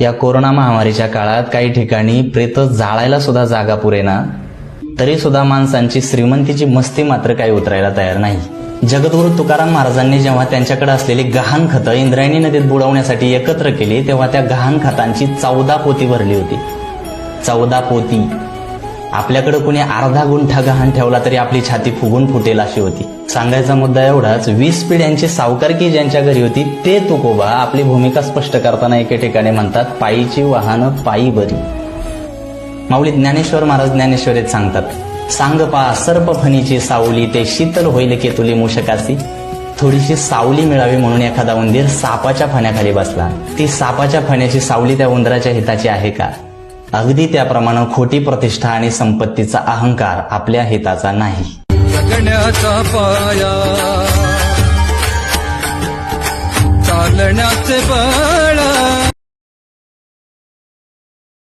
या कोरोना महामारीच्या काळात काही ठिकाणी प्रेत जाळायला सुद्धा जागा पुरेना, तरी सुद्धा माणसांची श्रीमंतीची मस्ती मात्र काही उतरायला तयार नाही. जगद्गुरू तुकाराम महाराजांनी जेव्हा त्यांच्याकडे असलेली गहाण खतं इंद्रायणी नदीत बुडवण्यासाठी एकत्र केली, तेव्हा त्या गहाण खतांची 14 पोती भरली होती. 14 पोती. आपल्याकडे कुणी अर्धा गुंठा गहाण ठेवला तरी आपली छाती फुगून फुटेल अशी होती. सांगायचा मुद्दा एवढाच, 20 पिढ्यांची सावकारकी ज्यांच्या घरी होती ते तुकोबा आपली भूमिका स्पष्ट करताना एके ठिकाणी म्हणतात, पायीची वाहनं पायी बरी. माऊली ज्ञानेश्वर महाराज ज्ञानेश्वरीत सांगतात, सांग पा सर्प फणीची सावली, ते शीतल होईल के तुली मूषकासी. थोडीशी सावली मिळावी म्हणून एखादा उंदीर सापाच्या फण्याखाली बसला. ती सापाच्या फण्याची सावली त्या उंदराच्या हिताची आहे का? अगदी त्याप्रमाणे खोटी प्रतिष्ठा आणि संपत्तीचा अहंकार आपल्या हिताचा नाही. जगण्याचा पाया, चालण्याचे बळ